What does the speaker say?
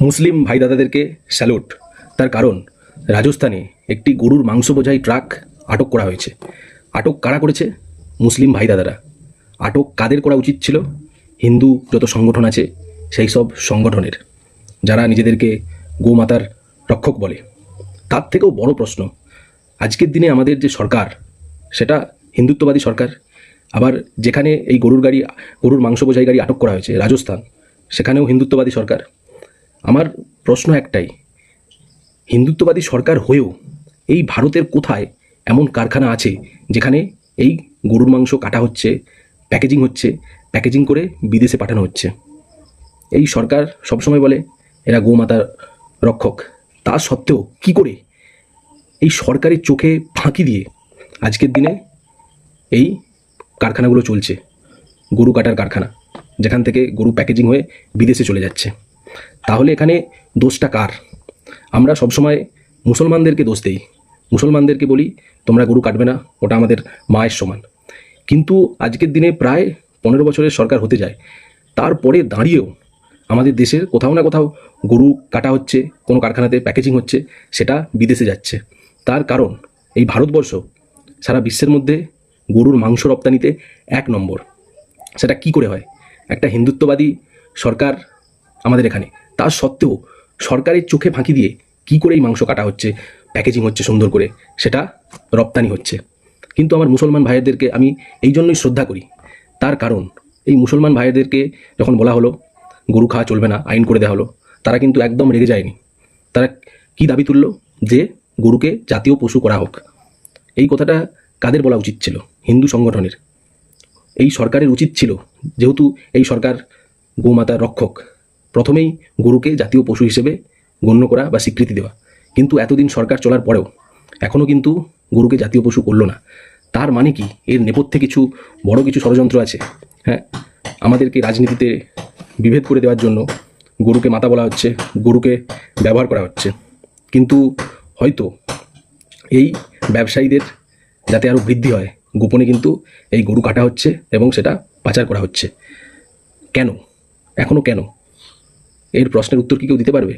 মুসলিম ভাই দাদাদেরকে স্যালুট। তার কারণ রাজস্থানে একটি গরুর মাংস বোঝাই ট্রাক আটক করা হয়েছে। আটক কারা করেছে? মুসলিম ভাই দাদারা। আটক কাদের করা উচিত ছিল? হিন্দু যত সংগঠন আছে সেই সব সংগঠনের, যারা নিজেদেরকে গোমাতার রক্ষক বলে। তার থেকেও বড় প্রশ্ন, আজকের দিনে আমাদের যে সরকার সেটা হিন্দুত্ববাদী সরকার, আবার যেখানে এই গরুর মাংস বোঝাই গাড়ি আটক করা হয়েছে রাজস্থান, সেখানেও হিন্দুত্ববাদী সরকার। আমার প্রশ্ন একটাই, হিন্দুত্ববাদী সরকার হয়েও এই ভারতের কোথায় এমন কারখানা আছে যেখানে এই গরুর মাংস কাটা হচ্ছে, প্যাকেজিং করে বিদেশে পাঠানো হচ্ছে? এই সরকার সবসময় বলে এরা গোমাতার রক্ষক, তা সত্ত্বেও কি করে এই সরকারের চোখে ফাঁকি দিয়ে আজকের দিনে এই কারখানাগুলো চলছে? গরু কাটার কারখানা, যেখান থেকে গরু প্যাকেজিং হয়ে বিদেশে চলে যাচ্ছে। তাহলে এখানে দোষটা কার? আমরা সবসময় মুসলমানদেরকে দোষ দিই, মুসলমানদেরকে বলি তোমরা গরু কাটবে না, ওটা আমাদের মায়ের সমান। কিন্তু আজকের দিনে প্রায় 15 বছরের সরকার হতে যায়, তারপরে দাঁড়িয়েও আমাদের দেশের কোথাও না কোথাও গরু কাটা হচ্ছে, কোনো কারখানাতে প্যাকেজিং হচ্ছে, সেটা বিদেশে যাচ্ছে। তার কারণ এই ভারতবর্ষ সারা বিশ্বের মধ্যে গরুর মাংস রপ্তানিতে 1 নম্বর। সেটা কি করে হয়? একটা হিন্দুত্ববাদী সরকার আমাদের এখানে, তা সত্ত্বেও সরকারের চোখে ফাঁকি দিয়ে কি করে এই মাংস কাটা হচ্ছে, প্যাকেজিং হচ্ছে সুন্দর করে, সেটা রপ্তানি হচ্ছে। কিন্তু আমার মুসলমান ভাইদেরকে আমি এই জন্যই শ্রদ্ধা করি। তার কারণ এই মুসলমান ভাইদেরকে যখন বলা হলো গরু খাওয়া চলবে না, আইন করে দেওয়া হলো, তারা কিন্তু একদম রেগে যায়নি। তারা কি দাবি তুলল? যে গরুকে জাতীয় পশু করা হোক। এই কথাটা কাদের বলা উচিত ছিল? হিন্দু সংগঠনের। এই সরকারের উচিত ছিল, যেহেতু এই সরকার গোমাতার রক্ষক, প্রথমেই গরুকে জাতীয় পশু হিসেবে গণ্য করা বা স্বীকৃতি দেওয়া। কিন্তু এতদিন সরকার চলার পরেও এখনও কিন্তু গরুকে জাতীয় পশু করলো না। তার মানে কি এর নেপথ্যে বড় কিছু ষড়যন্ত্র আছে? হ্যাঁ, আমাদেরকে রাজনীতিতে বিভেদ করে দেওয়ার জন্য গরুকে মাতা বলা হচ্ছে, গরুকে ব্যবহার করা হচ্ছে। কিন্তু হয়তো এই ব্যবসায়ীদের যাতে আরও বৃদ্ধি হয়, গোপনে কিন্তু এই গরু কাটা হচ্ছে এবং সেটা পাচার করা হচ্ছে। কেন? এখনও কেন? এর প্রশ্নের উত্তর কি কেউ দিতে পারবে?